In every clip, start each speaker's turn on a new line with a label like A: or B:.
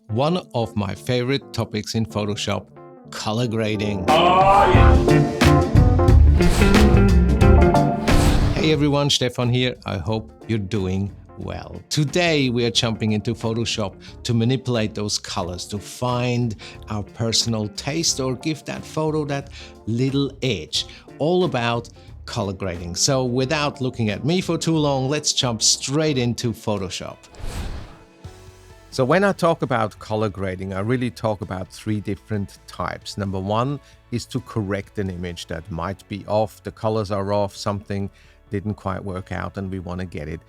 A: One of my favorite topics in Photoshop, color grading. Hey everyone, Stefan here. I hope you're doing well. Today we are jumping into Photoshop to manipulate those colors, to find our personal taste or give that photo that little edge. All about color grading. So without looking at me for too long, let's jump straight into Photoshop. So when I talk about color grading, I really talk about three different types. Number one is to correct an image that might be off, the colors are off, something didn't quite work out and we want to get it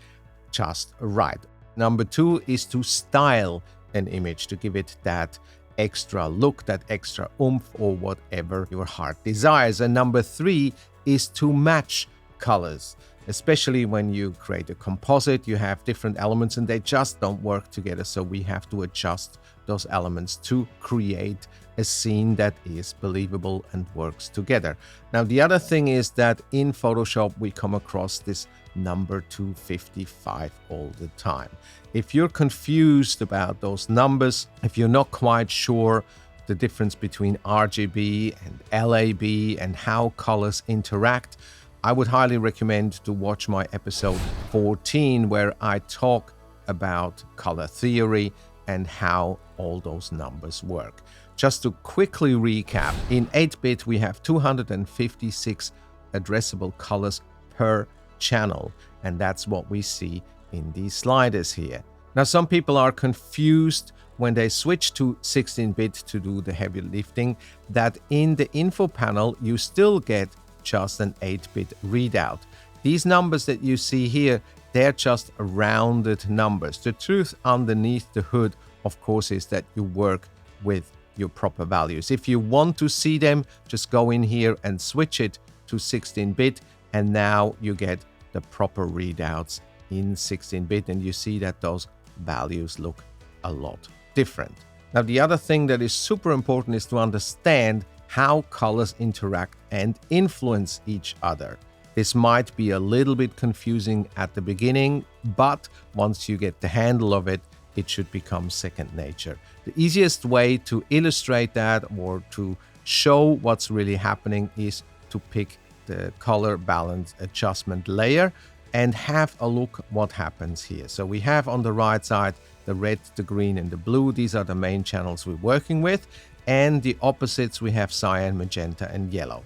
A: just right. Number two is to style an image, to give it that extra look, that extra oomph, or whatever your heart desires. And number three is to match colors. Especially when you create a composite, you have different elements and they just don't work together. So we have to adjust those elements to create a scene that is believable and works together. Now, the other thing is that in Photoshop, we come across this number 255 all the time. If you're confused about those numbers, if you're not quite sure the difference between RGB and LAB and how colors interact, I would highly recommend to watch my episode 14 where I talk about color theory and how all those numbers work. Just to quickly recap, in 8-bit we have 256 addressable colors per channel, and that's what we see in these sliders here. Now, some people are confused when they switch to 16-bit to do the heavy lifting, that in the info panel you still get just an 8-bit readout. These numbers that you see here, they're just rounded numbers. The truth underneath the hood, of course, is that you work with your proper values. If you want to see them, just go in here and switch it to 16-bit, and now you get the proper readouts in 16-bit, and you see that those values look a lot different. Now, the other thing that is super important is to understand how colors interact and influence each other. This might be a little bit confusing at the beginning, but once you get the handle of it, it should become second nature. The easiest way to illustrate that or to show what's really happening is to pick the color balance adjustment layer and have a look what happens here. So we have on the right side the red, the green, and the blue. These are the main channels we're working with. And the opposites, we have cyan, magenta, and yellow.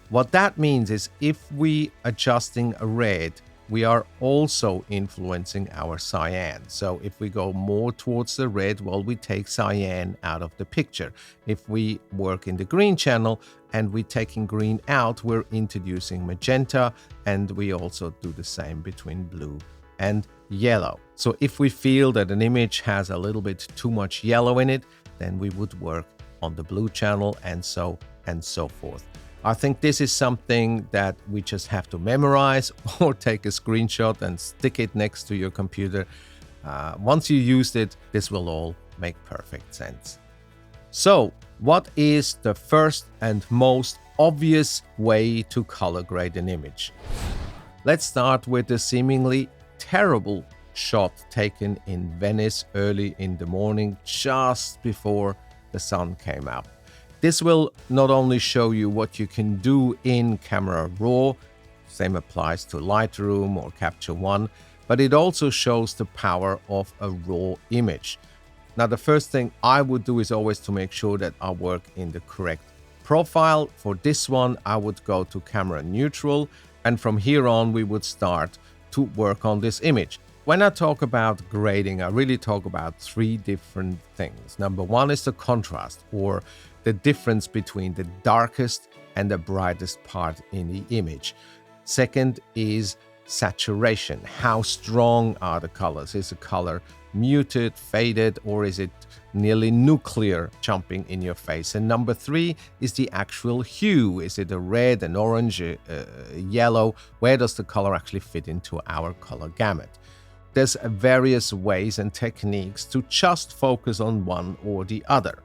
A: What that means is if we adjusting a red, we are also influencing our cyan. So if we go more towards the red, well, we take cyan out of the picture. If we work in the green channel and we're taking green out, we're introducing magenta, and we also do the same between blue and yellow. So if we feel that an image has a little bit too much yellow in it, then we would work on the blue channel, and so forth. I think this is something that we just have to memorize or take a screenshot and stick it next to your computer. Once you used it, this will all make perfect sense. So, what is the first and most obvious way to color grade an image? Let's start with the seemingly terrible shot taken in Venice early in the morning, just before the sun came out. This will not only show you what you can do in Camera Raw, same applies to Lightroom or Capture One, but it also shows the power of a raw image. Now, the first thing I would do is always to make sure that I work in the correct profile. For this one, I would go to Camera Neutral, and from here on, we would start to work on this image. When I talk about grading, I really talk about three different things. Number one is the contrast, or the difference between the darkest and the brightest part in the image. Second is saturation. How strong are the colors? Is the color muted, faded, or is it nearly nuclear, jumping in your face? And number three is the actual hue. Is it a red, an orange, a yellow? Where does the color actually fit into our color gamut? There's various ways and techniques to just focus on one or the other.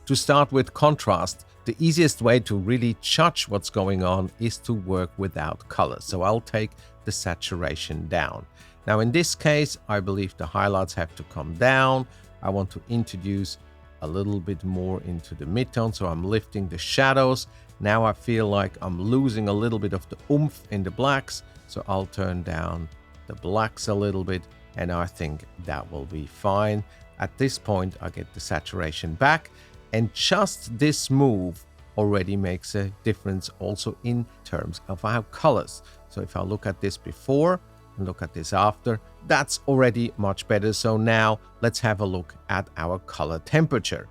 A: To start with contrast, the easiest way to really judge what's going on is to work without color. So I'll take the saturation down. Now in this case, I believe the highlights have to come down, I want to introduce a little bit more into the midtone, so I'm lifting the shadows. Now I feel like I'm losing a little bit of the oomph in the blacks, so I'll turn down the blacks a little bit, and I think that will be fine. At this point, I get the saturation back, and just this move already makes a difference also in terms of our colors. So if I look at this before and look at this after, that's already much better. So now let's have a look at our color temperature.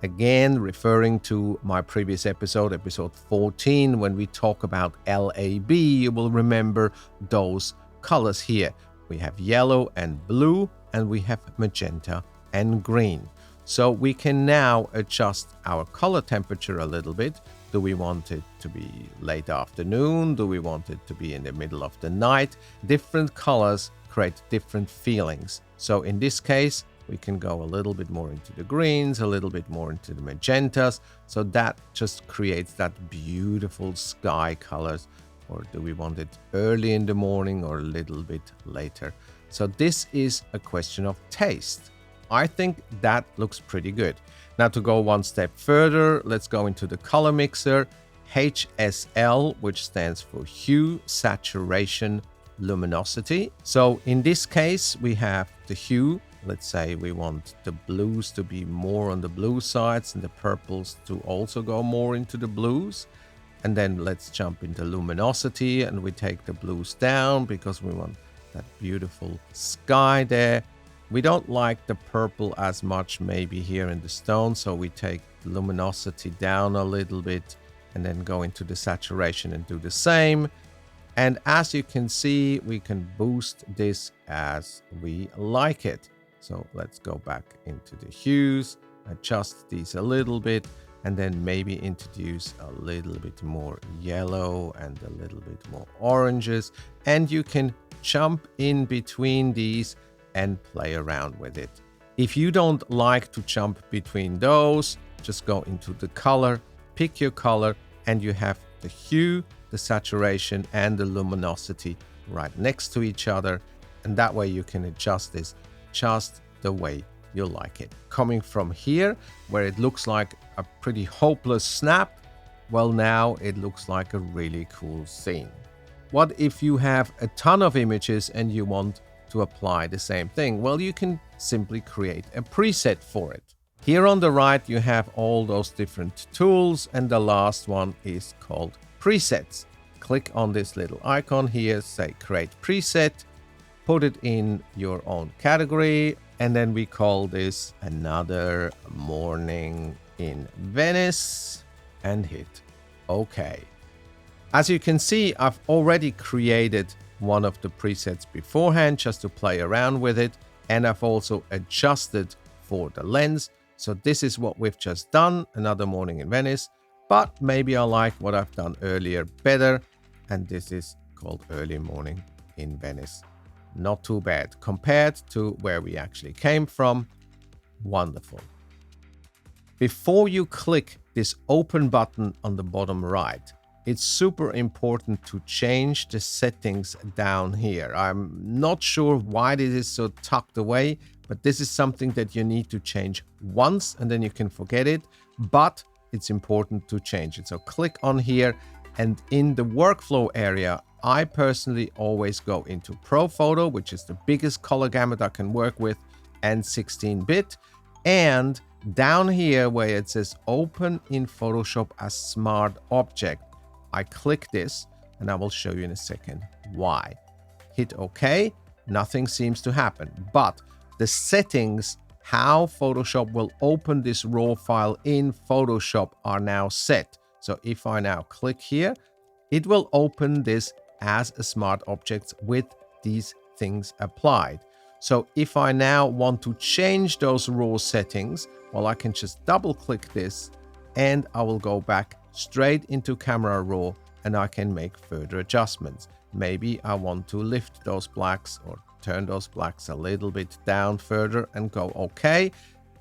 A: Again, referring to my previous episode, episode 14, when we talk about LAB, you will remember those colors here. We have yellow and blue, and we have magenta and green. So we can now adjust our color temperature a little bit. Do we want it to be late afternoon? Do we want it to be in the middle of the night? Different colors create different feelings. So in this case, we can go a little bit more into the greens, a little bit more into the magentas. So that just creates that beautiful sky colors. Or do we want it early in the morning or a little bit later? So this is a question of taste. I think that looks pretty good. Now to go one step further, let's go into the color mixer, HSL, which stands for hue, saturation, luminosity. So in this case, we have the hue. Let's say we want the blues to be more on the blue sides and the purples to also go more into the blues. And then let's jump into luminosity, and we take the blues down because we want that beautiful sky there. We don't like the purple as much maybe here in the stone, so we take the luminosity down a little bit and then go into the saturation and do the same. And as you can see, we can boost this as we like it. So let's go back into the hues, adjust these a little bit, and then maybe introduce a little bit more yellow and a little bit more oranges. And you can jump in between these and play around with it. If you don't like to jump between those, just go into the color, pick your color, and you have the hue, the saturation, and the luminosity right next to each other. And that way you can adjust this just the way you like it. Coming from here, where it looks like a pretty hopeless snap, well, now it looks like a really cool scene. What if you have a ton of images and you want to apply the same thing? Well, you can simply create a preset for it. Here on the right, you have all those different tools, and the last one is called presets. Click on this little icon here, say create preset, put it in your own category, and then we call this Another Morning in Venice, and hit OK. As you can see, I've already created one of the presets beforehand just to play around with it, and I've also adjusted for the lens. So this is what we've just done, Another Morning in Venice, but maybe I like what I've done earlier better, and this is called Early Morning in Venice. Not too bad compared to where we actually came from. Wonderful. Before you click this open button on the bottom right, it's super important to change the settings down here. I'm not sure why this is so tucked away, but this is something that you need to change once and then you can forget it, but it's important to change it. So click on here, and in the workflow area, I personally always go into Pro Photo, which is the biggest color gamut I can work with, and 16-bit. And down here where it says Open in Photoshop as Smart Object, I click this, and I will show you in a second why. Hit OK, nothing seems to happen, but the settings, how Photoshop will open this raw file in Photoshop, are now set. So if I now click here, it will open this as a smart object with these things applied. So if I now want to change those raw settings, well, I can just double click this and I will go back straight into Camera Raw and I can make further adjustments. Maybe I want to lift those blacks or turn those blacks a little bit down further and go OK,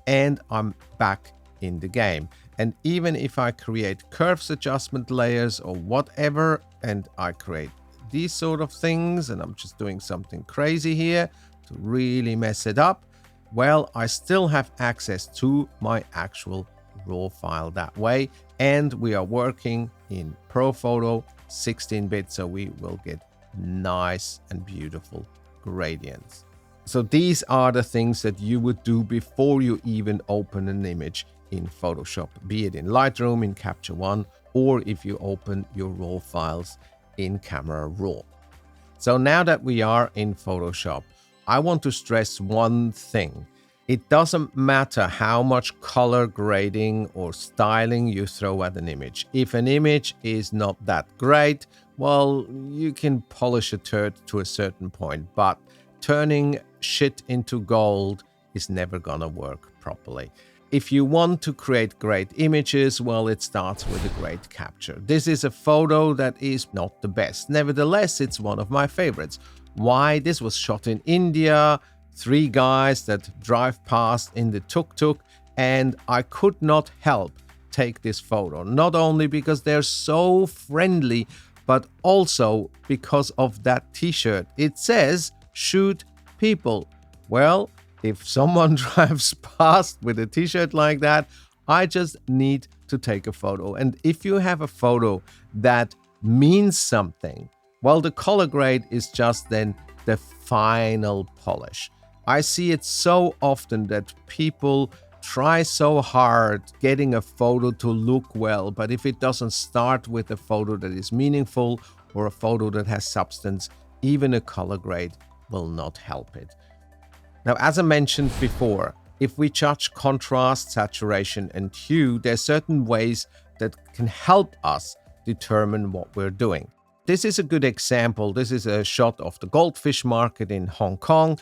A: and I'm back in the game. And even if I create curves adjustment layers or whatever, and I create these sort of things, and I'm just doing something crazy here to really mess it up, well, I still have access to my actual raw file that way. And we are working in ProPhoto 16-bit, so we will get nice and beautiful gradients. So these are the things that you would do before you even open an image in Photoshop, be it in Lightroom, in Capture One, or if you open your raw files in Camera Raw. So now that we are in Photoshop, I want to stress one thing. It doesn't matter how much color grading or styling you throw at an image. If an image is not that great, well, you can polish a turd to a certain point, but turning shit into gold is never gonna work properly. If you want to create great images, well, it starts with a great capture. This is a photo that is not the best. Nevertheless, it's one of my favorites. Why? This was shot in India, 3 guys that drive past in the tuk-tuk, and I could not help take this photo. Not only because they're so friendly, but also because of that t-shirt. It says, "Shoot people." Well, if someone drives past with a t-shirt like that, I just need to take a photo. And if you have a photo that means something, well, the color grade is just then the final polish. I see it so often that people try so hard getting a photo to look well, but if it doesn't start with a photo that is meaningful or a photo that has substance, even a color grade will not help it. Now, as I mentioned before, if we judge contrast, saturation, and hue, there are certain ways that can help us determine what we're doing. This is a good example. This is a shot of the goldfish market in Hong Kong,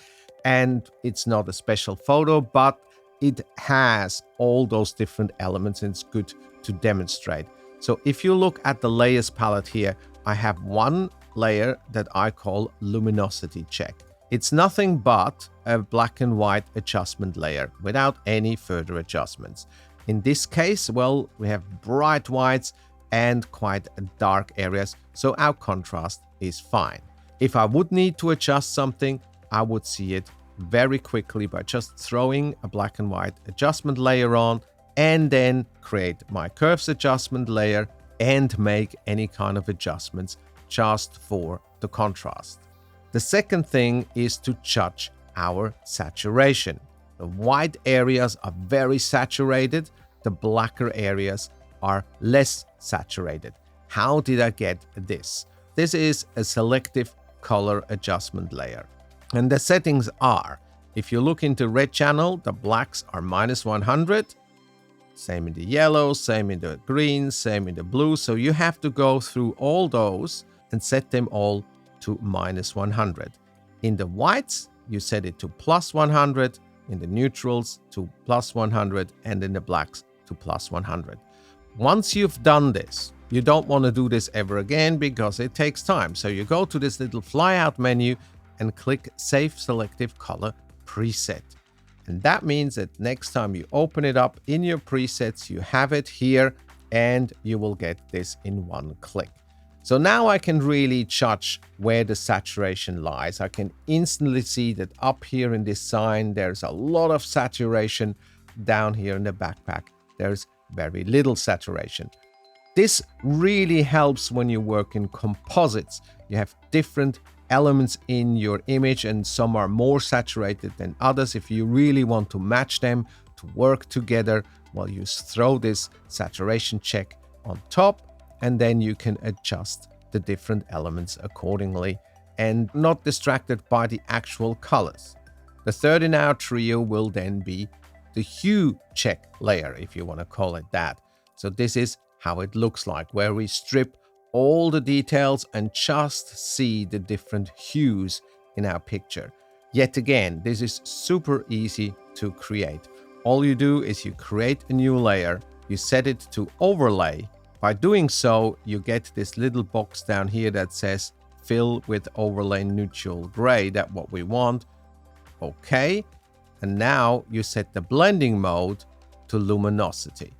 A: and it's not a special photo, but it has all those different elements, and it's good to demonstrate. So if you look at the layers palette here, I have one layer that I call luminosity check. It's nothing but a black and white adjustment layer without any further adjustments. In this case, well, we have bright whites and quite dark areas, so our contrast is fine. If I would need to adjust something, I would see it very quickly by just throwing a black and white adjustment layer on and then create my curves adjustment layer and make any kind of adjustments just for the contrast. The second thing is to judge our saturation. The white areas are very saturated, the blacker areas are less saturated. How did I get this? This is a selective color adjustment layer. And the settings are, if you look into red channel, the blacks are -100, same in the yellow, same in the green, same in the blue. So you have to go through all those and set them all to -100. In the whites, you set it to +100, in the neutrals to +100, and in the blacks to +100. Once you've done this, you don't want to do this ever again because it takes time. So you go to this little flyout menu and click Save Selective Color Preset. And that means that next time you open it up in your presets, you have it here and you will get this in one click. So now I can really judge where the saturation lies. I can instantly see that up here in this sign, there's a lot of saturation. Down here in the backpack, there's very little saturation. This really helps when you work in composites. You have different elements in your image and some are more saturated than others. If you really want to match them to work together, well, you throw this saturation check on top and then you can adjust the different elements accordingly and not distracted by the actual colors. The third in our trio will then be the hue check layer, if you want to call it that. So this is how it looks like, where we strip all the details and just see the different hues in our picture. Yet again, this is super easy to create. All you do is you create a new layer, you set it to overlay. By doing so, you get this little box down here that says fill with overlay neutral gray. That's what we want. Okay. And now you set the blending mode to luminosity.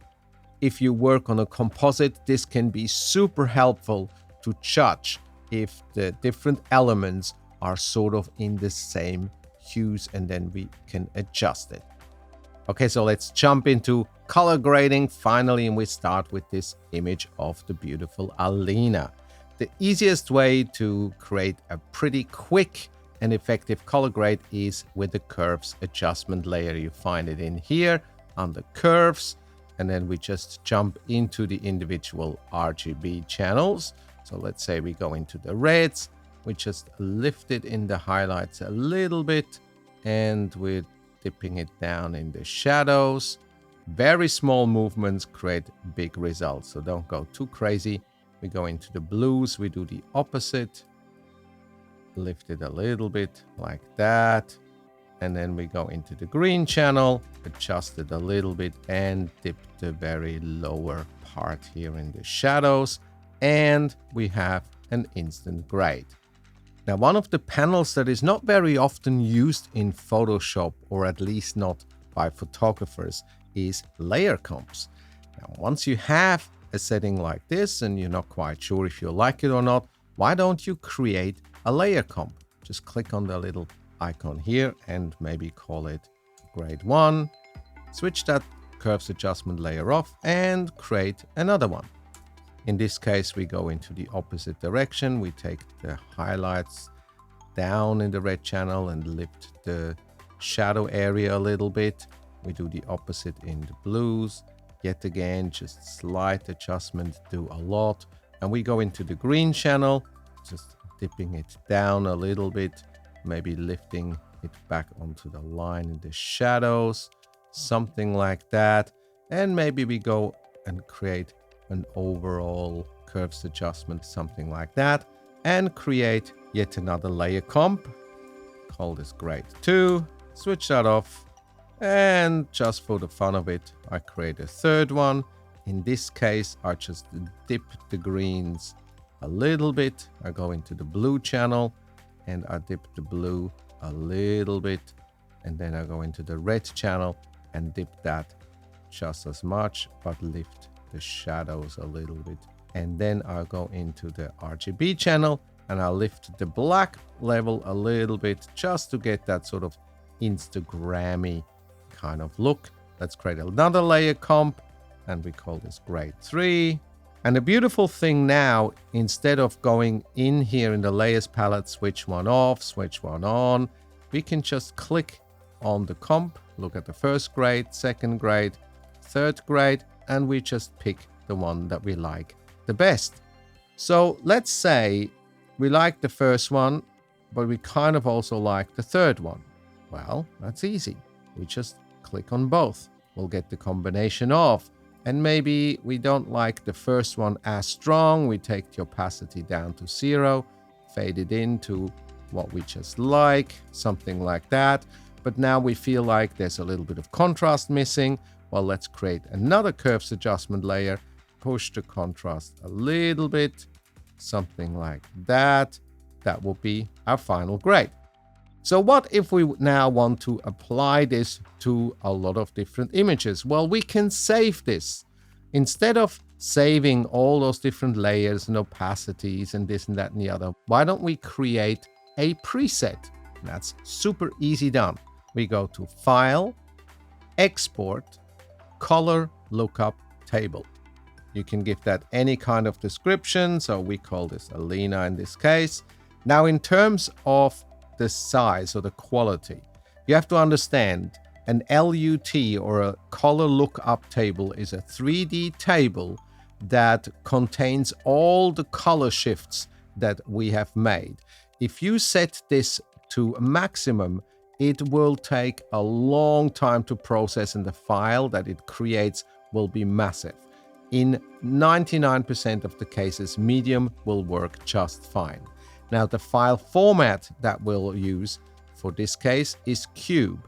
A: If you work on a composite, this can be super helpful to judge if the different elements are sort of in the same hues, and then we can adjust it. Okay, so let's jump into color grading finally, and we start with this image of the beautiful Alina. The easiest way to create a pretty quick and effective color grade is with the curves adjustment layer. You find it in here under curves, and then we just jump into the individual RGB channels. So let's say we go into the reds, we just lift it in the highlights a little bit, and we're dipping it down in the shadows. Very small movements create big results, so don't go too crazy. We go into the blues, we do the opposite, lift it a little bit like that, and then we go into the green channel, adjust it a little bit, and dip the very lower part here in the shadows, and we have an instant grade. Now, one of the panels that is not very often used in Photoshop, or at least not by photographers, is layer comps. Now, once you have a setting like this and you're not quite sure if you like it or not, why don't you create a layer comp? Just click on the little icon here and maybe call it grade 1, switch that curves adjustment layer off and create another one. In this case, we go into the opposite direction. We take the highlights down in the red channel and lift the shadow area a little bit. We do the opposite in the blues. Yet again, just slight adjustment, do a lot. And we go into the green channel, just dipping it down a little bit, maybe lifting it back onto the line in the shadows, something like that. And maybe we go and create an overall curves adjustment, something like that, and create yet another layer comp. Call this grade 2, switch that off, and just for the fun of it, I create a third one. In this case, I just dip the greens a little bit. I go into the blue channel and I dip the blue a little bit, and then I go into the red channel and dip that just as much, but lift the shadows a little bit. And then I'll go into the RGB channel and I'll lift the black level a little bit just to get that sort of Instagrammy kind of look. Let's create another layer comp and we call this grade 3. And the beautiful thing now, instead of going in here in the layers palette, switch one off, switch one on, we can just click on the comp, look at the first grade, second grade, third grade, and we just pick the one that we like the best. So let's say we like the first one, but we kind of also like the third one. Well, that's easy. We just click on both. We'll get the combination of. And maybe we don't like the first one as strong. We take the opacity down to 0, fade it into what we just like, something like that. But now we feel like there's a little bit of contrast missing. Well, let's create another curves adjustment layer, push the contrast a little bit, something like that. That will be our final grade. So what if we now want to apply this to a lot of different images? Well, we can save this. Instead of saving all those different layers and opacities and this and that and the other, why don't we create a preset? That's super easy done. We go to File, Export, Color Lookup Table. You can give that any kind of description. So we call this Alina in this case. Now, in terms of the size or the quality, you have to understand an LUT or a color lookup table is a 3D table that contains all the color shifts that we have made. If you set this to maximum, it will take a long time to process, and the file that it creates will be massive. In 99% of the cases, medium will work just fine. Now, the file format that we'll use for this case is cube.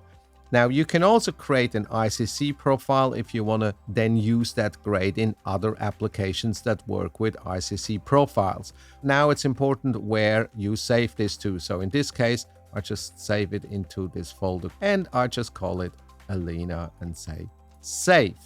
A: Now, you can also create an ICC profile if you want to then use that grade in other applications that work with ICC profiles. Now, it's important where you save this to. So in this case, I just save it into this folder and I just call it Alina and say save.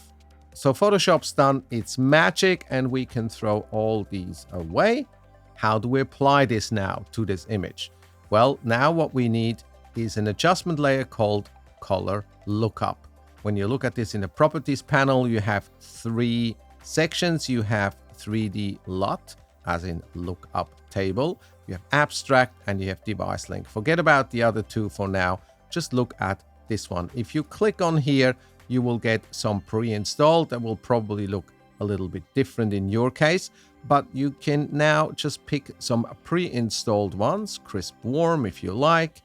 A: So Photoshop's done its magic and we can throw all these away. How do we apply this now to this image? Well, now what we need is an adjustment layer called Color Lookup. When you look at this in the Properties panel, you have 3 sections. You have 3D LUT, as in Lookup Table. You have Abstract, and you have Device Link. Forget about the other 2 for now. Just look at this one. If you click on here, you will get some pre-installed that will probably look a little bit different in your case, but you can now just pick some pre-installed ones, crisp warm if you like,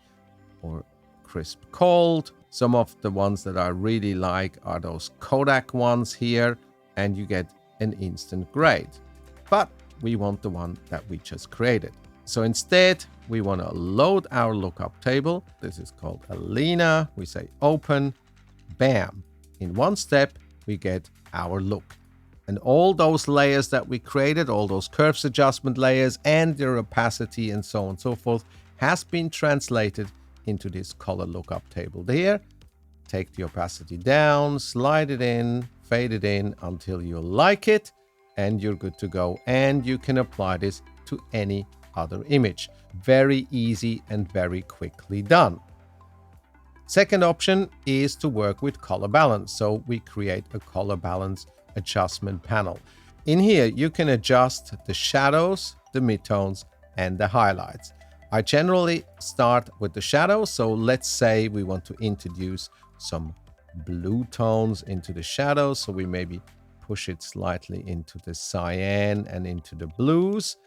A: or crisp cold. Some of the ones that I really like are those Kodak ones here, and you get an instant grade. But we want the one that we just created. So instead, we want to load our lookup table. This is called Alina. We say open, bam. In one step, we get our look. And all those layers that we created, all those curves adjustment layers and their opacity and so on and so forth, has been translated into this color lookup table there. Take the opacity down, slide it in, fade it in until you like it, and you're good to go. And you can apply this to any other image. Very easy and very quickly done. Second option is to work with color balance. So we create a color balance adjustment panel. In here, you can adjust the shadows, the midtones, and the highlights. I generally start with the shadows. So let's say we want to introduce some blue tones into the shadows. So we maybe push it slightly into the cyan and into the blues.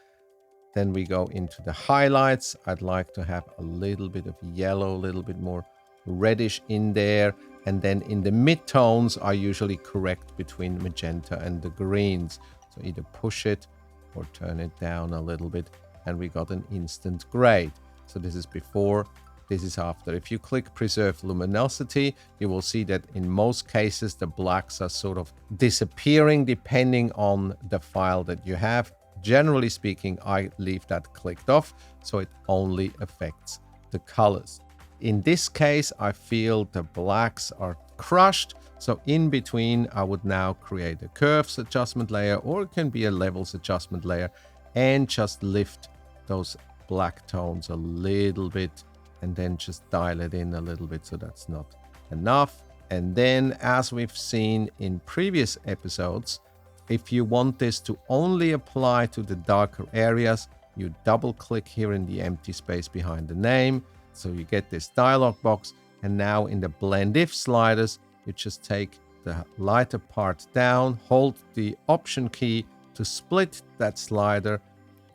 A: Then we go into the highlights. I'd like to have a little bit of yellow, a little bit more reddish in there. And then in the midtones, I usually correct between magenta and the greens. So either push it or turn it down a little bit. And we got an instant grade. So this is before, this is after. If you click Preserve Luminosity, you will see that in most cases, the blacks are sort of disappearing depending on the file that you have. Generally speaking, I leave that clicked off, so it only affects the colors. In this case, I feel the blacks are crushed. So in between, I would now create a curves adjustment layer, or it can be a levels adjustment layer, and just lift those black tones a little bit and then just dial it in a little bit. So that's not enough. And then, as we've seen in previous episodes, if you want this to only apply to the darker areas, you double click here in the empty space behind the name. So you get this dialog box. And now in the blend if sliders, you just take the lighter part down, hold the option key to split that slider.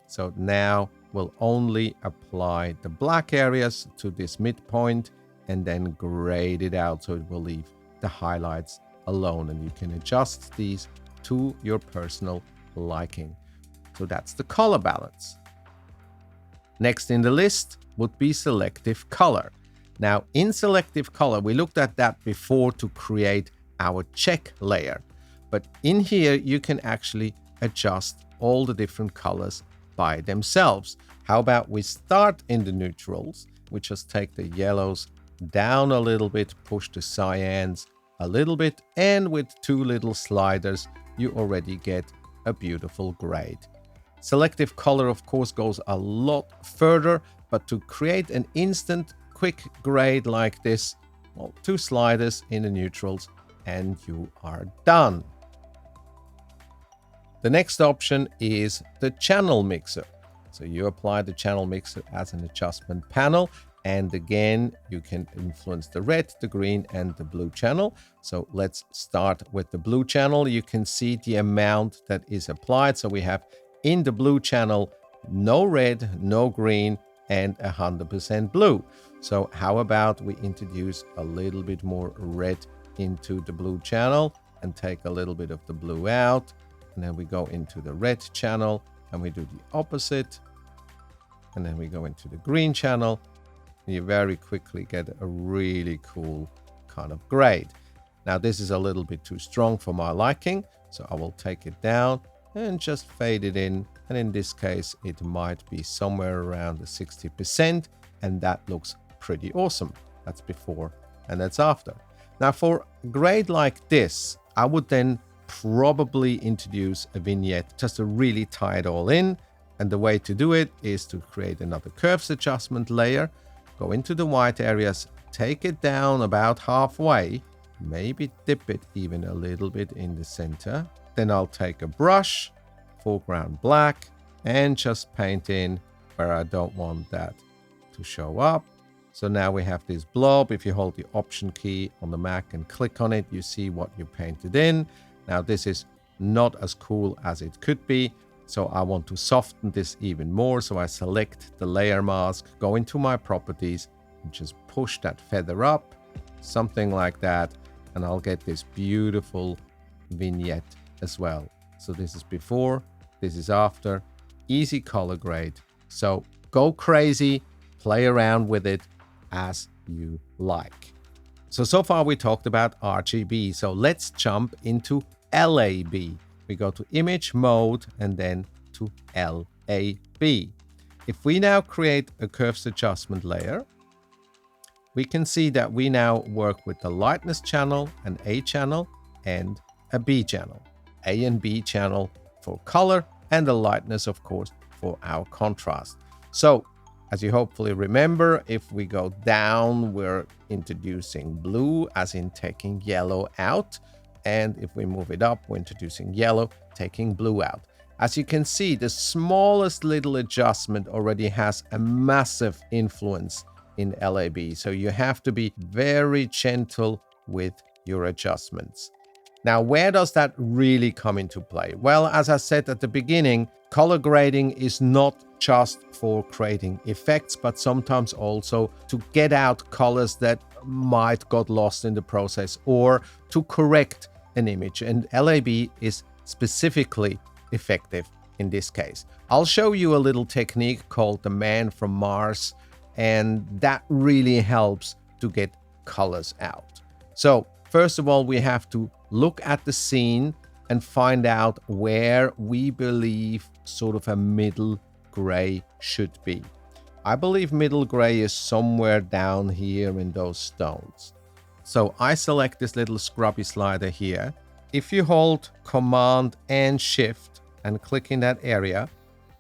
A: So now we'll only apply the black areas to this midpoint and then grade it out. So it will leave the highlights alone, and you can adjust these to your personal liking. So that's the color balance. Next in the list would be Selective Color. Now in Selective Color, we looked at that before to create our check layer. But in here, you can actually adjust all the different colors by themselves. How about we start in the neutrals? We just take the yellows down a little bit, push the cyans a little bit, and with 2 little sliders, you already get a beautiful grade. Selective Color, of course, goes a lot further, but to create an instant quick grade like this, well, 2 sliders in the neutrals and you are done. The next option is the channel mixer. So you apply the channel mixer as an adjustment panel. And again, you can influence the red, the green, and the blue channel. So let's start with the blue channel. You can see the amount that is applied. So we have in the blue channel, no red, no green, and 100% blue. So how about we introduce a little bit more red into the blue channel and take a little bit of the blue out. And then we go into the red channel and we do the opposite. And then we go into the green channel. You very quickly get a really cool kind of grade. Now this is a little bit too strong for my liking, so I will take it down and just fade it in. And in this case, it might be somewhere around the 60%, and that looks pretty awesome. That's before and that's after. Now for a grade like this, I would then probably introduce a vignette just to really tie it all in. And the way to do it is to create another curves adjustment layer. go into the white areas, take it down about halfway, maybe dip it even a little bit in the center. Then I'll take a brush, foreground black, and just paint in where I don't want that to show up. So now we have this blob. If you hold the Option key on the Mac and click on it, you see what you painted in. Now this is not as cool as it could be, so I want to soften this even more. So I select the layer mask, go into my properties, and just push that feather up, something like that, and I'll get this beautiful vignette as well. So this is before, this is after, easy color grade. So go crazy, play around with it as you like. So far we talked about RGB. So let's jump into LAB. We go to Image Mode and then to LAB. If we now create a curves adjustment layer, we can see that we now work with the lightness channel, an A channel, and a B channel. A and B channel for color, and the lightness, of course, for our contrast. So, as you hopefully remember, if we go down, we're introducing blue, as in taking yellow out. And if we move it up, we're introducing yellow, taking blue out. As you can see, the smallest little adjustment already has a massive influence in LAB. So you have to be very gentle with your adjustments. Now, where does that really come into play? Well, as I said at the beginning, color grading is not just for creating effects, but sometimes also to get out colors that might got lost in the process or to correct an image. And LAB is specifically effective in this case. I'll show you a little technique called the Man from Mars, and that really helps to get colors out. So first of all, we have to look at the scene and find out where we believe sort of a middle gray should be. I believe middle gray is somewhere down here in those stones. So I select this little scrubby slider here. If you hold Command and Shift and click in that area,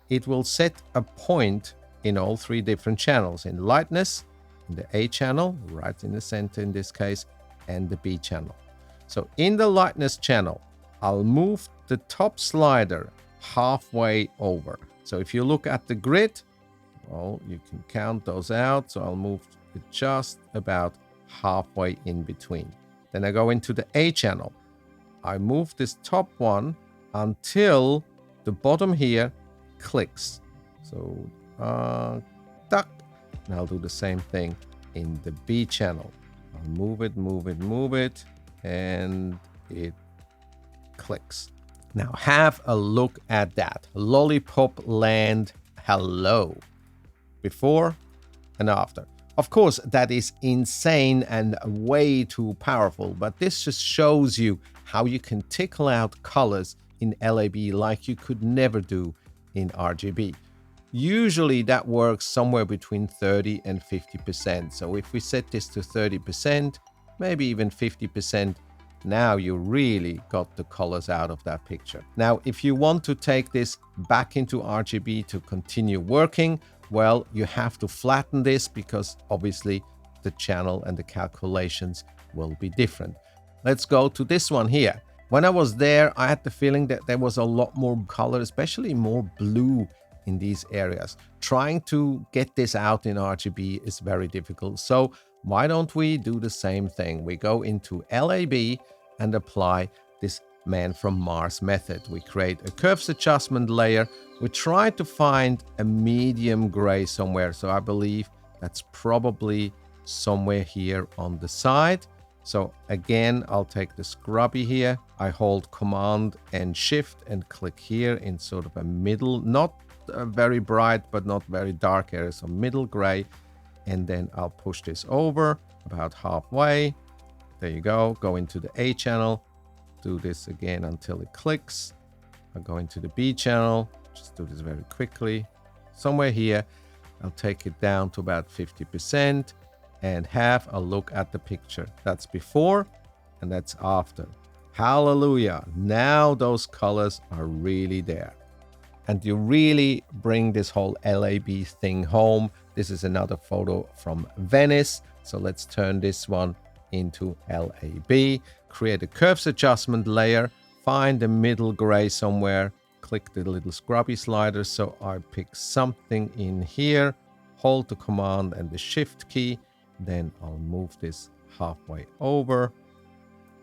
A: it will set a point in all three different channels, in lightness, in the A channel, right in the center in this case, and the B channel. So in the lightness channel, I'll move the top slider halfway over. So if you look at the grid, well, you can count those out. So I'll move it just about halfway in between. Then I go into the A channel. I move this top one until the bottom here clicks. So, duck. And I'll do the same thing in the B channel. I'll move it, and it clicks. Now have a look at that. Lollipop land, hello. Before and after. Of course, that is insane and way too powerful, but this just shows you how you can tickle out colors in LAB like you could never do in RGB. Usually that works somewhere between 30 and 50%. So if we set this to 30%, maybe even 50%, now you really got the colors out of that picture. Now, if you want to take this back into RGB to continue working, well, you have to flatten this because obviously the channel and the calculations will be different. Let's go to this one here. When I was there, I had the feeling that there was a lot more color, especially more blue in these areas. Trying to get this out in RGB is very difficult. So why don't we do the same thing? We go into LAB and apply this Man from Mars method. We create a curves adjustment layer. We try to find a medium gray somewhere. So I believe that's probably somewhere here on the side. So again, I'll take the scrubby here. I hold Command and Shift and click here in sort of a middle, not very bright, but not very dark area. So middle gray. And then I'll push this over about halfway. There you go. Go into the A channel. Do this again until it clicks. I'll go into the B channel. Just do this very quickly. Somewhere here, I'll take it down to about 50% and have a look at the picture. That's before and that's after. Hallelujah. Now those colors are really there. and you really bring this whole LAB thing home. This is another photo from Venice. So let's turn this one into LAB, create a curves adjustment layer, find the middle gray somewhere, click the little scrubby slider. So I pick something in here, hold the command and the shift key. Then I'll move this halfway over,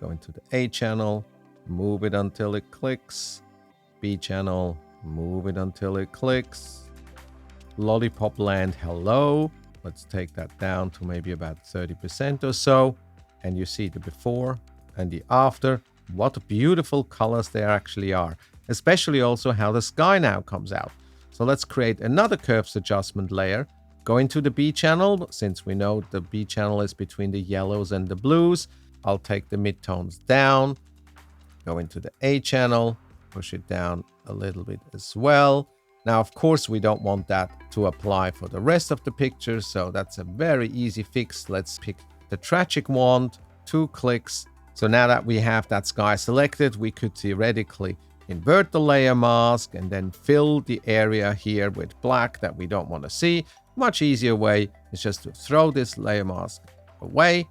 A: go into the A channel, move it until it clicks, B channel, move it until it clicks, lollipop land, hello. Let's take that down to maybe about 30% or so. And you see the before and the after. What beautiful colors there actually are, especially also how the sky now comes out. So let's create another curves adjustment layer. Go into the B channel, since we know the B channel is between the yellows and the blues. I'll take the midtones down, go into the A channel, push it down a little bit as well. Now, of course, we don't want that to apply for the rest of the picture, so that's a very easy fix. Let's pick the tragic wand, 2 clicks. So now that we have that sky selected, we could theoretically invert the layer mask and then fill the area here with black that we don't want to see. Much easier way is just to throw this layer mask away,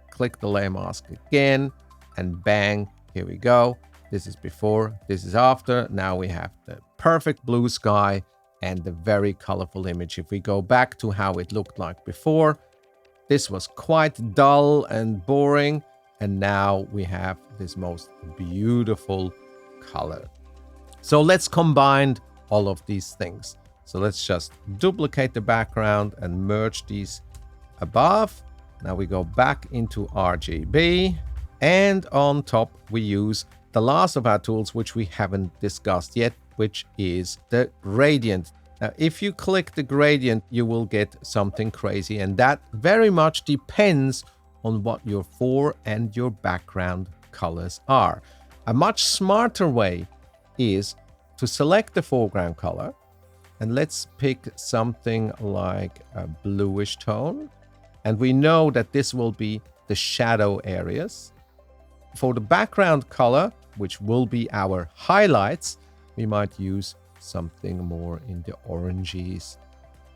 A: click the layer mask again, and bang, here we go. This is before, this is after. Now we have the perfect blue sky and the very colorful image. If we go back to how it looked like before, this was quite dull and boring. And now we have this most beautiful color. So let's combine all of these things. So let's just duplicate the background and merge these above. Now we go back into RGB, and on top we use the last of our tools, which we haven't discussed yet, which is the gradient. Now, if you click the gradient, you will get something crazy, and that very much depends on what your fore and your background colors are. A much smarter way is to select the foreground color, and let's pick something like a bluish tone. And we know that this will be the shadow areas. For the background color, which will be our highlights, we might use something more in the oranges,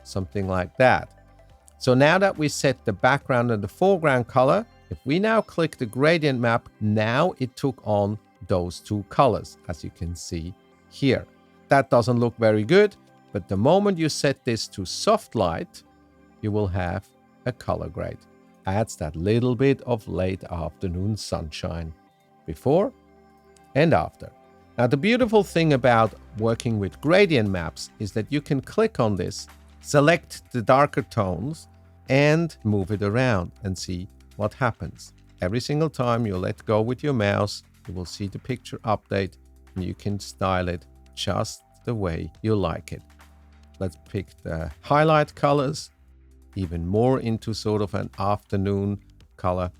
A: something like that. So now that we set the background and the foreground color, if we now click the gradient map, now it took on those 2 colors, as you can see here. That doesn't look very good, but the moment you set this to soft light, you will have a color grade. Adds that little bit of late afternoon sunshine before and after. Now, the beautiful thing about working with gradient maps is that you can click on this, select the darker tones, and move it around and see what happens. Every single time you let go with your mouse, you will see the picture update, and you can style it just the way you like it. Let's pick the highlight colors, even more into sort of an afternoon color.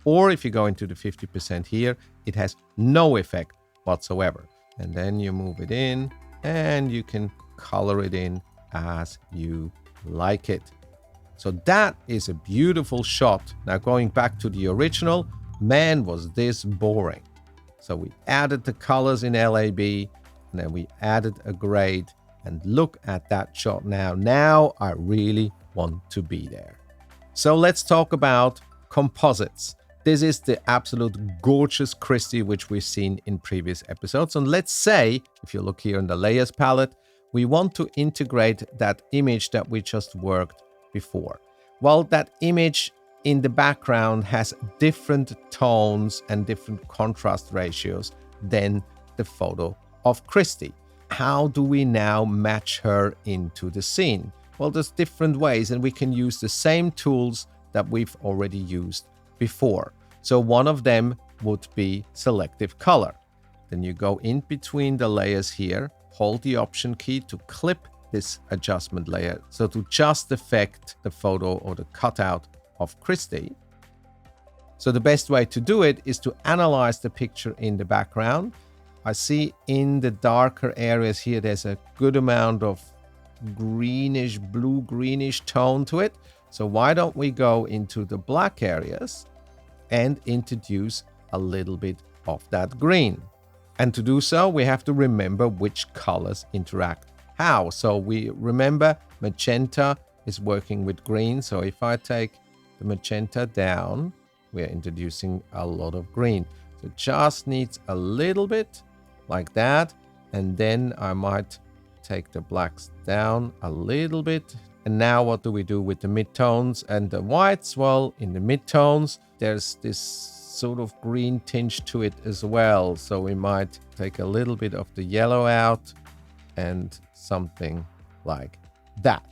A: Or if you go into the 50% here, it has no effect whatsoever. And then you move it in and you can color it in as you like it. So that is a beautiful shot. Now going back to the original, man, was this boring. So we added the colors in LAB, and then we added a grade, and look at that shot now. Now I really want to be there. So let's talk about composites. This is the absolute gorgeous Christie which we've seen in previous episodes. And let's say, if you look here in the layers palette, we want to integrate that image that we just worked before. Well, that image in the background has different tones and different contrast ratios than the photo of Christie. How do we now match her into the scene? Well, there's different ways, and we can use the same tools that we've already used before. So one of them would be Selective Color. Then you go in between the layers here, hold the Option key to clip this adjustment layer, so to just affect the photo or the cutout of Christie. So the best way to do it is to analyze the picture in the background. I see in the darker areas here, there's a good amount of greenish, blue-greenish tone to it. So why don't we go into the black areas and introduce a little bit of that green. And to do so, we have to remember which colors interact how. So we remember magenta is working with green. So if I take the magenta down, we're introducing a lot of green. So it just needs a little bit like that. And then I might take the blacks down a little bit. And now what do we do with the midtones and the whites? Well, in the midtones, there's this sort of green tinge to it as well. So we might take a little bit of the yellow out and something like that.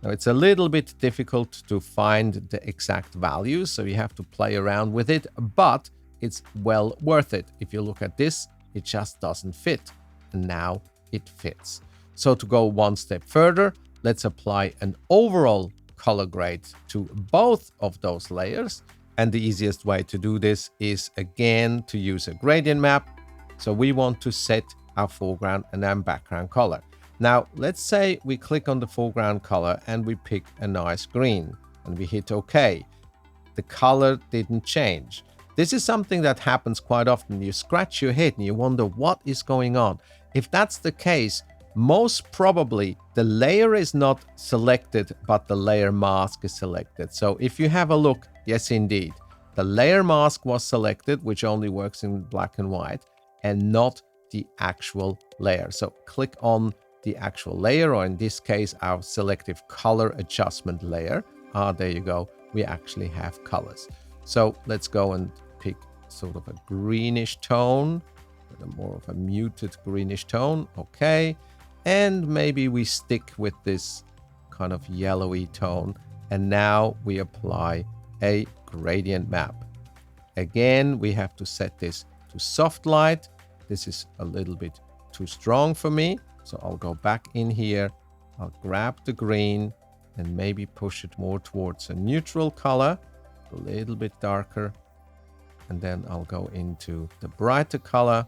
A: Now it's a little bit difficult to find the exact values, so you have to play around with it, but it's well worth it. If you look at this, it just doesn't fit, and now it fits. So to go one step further, let's apply an overall color grade to both of those layers. And the easiest way to do this is again to use a gradient map. So we want to set our foreground and our background color. Now, let's say we click on the foreground color and we pick a nice green and we hit OK. The color didn't change. This is something that happens quite often. You scratch your head and you wonder what is going on. If that's the case, most probably the layer is not selected, but the layer mask is selected. So if you have a look, yes, indeed, the layer mask was selected, which only works in black and white, and not the actual layer. So click on the actual layer, or in this case, our selective color adjustment layer. There you go. We actually have colors. So let's go and pick sort of a greenish tone, more of a muted greenish tone. Okay. And maybe we stick with this kind of yellowy tone. And now we apply a gradient map. Again, we have to set this to soft light. This is a little bit too strong for me. So I'll go back in here. I'll grab the green and maybe push it more towards a neutral color, a little bit darker. And then I'll go into the brighter color,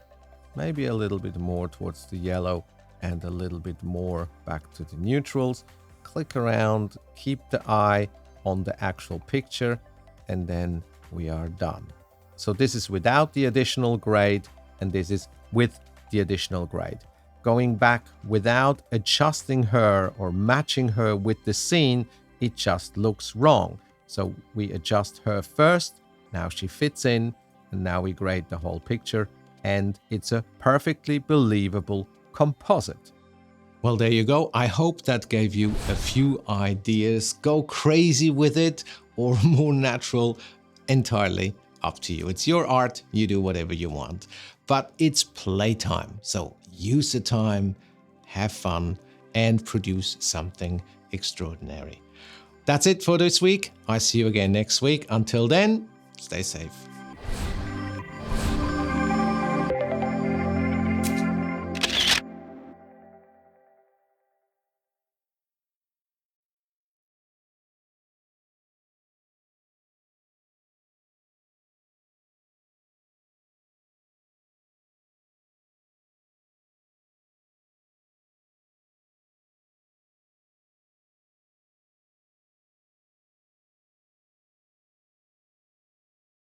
A: maybe a little bit more towards the yellow and a little bit more back to the neutrals. Click around, keep the eye on the actual picture, and then we are done. So this is without the additional grade, and this is with the additional grade. Going back without adjusting her or matching her with the scene, it just looks wrong. So we adjust her first, now she fits in, and now we grade the whole picture, and it's a perfectly believable composite. Well, there you go. I hope that gave you a few ideas. Go crazy with it or more natural, entirely up to you. It's your art. You do whatever you want. But it's playtime. So use the time, have fun, and produce something extraordinary. That's it for this week. I see you again next week. Until then, stay safe.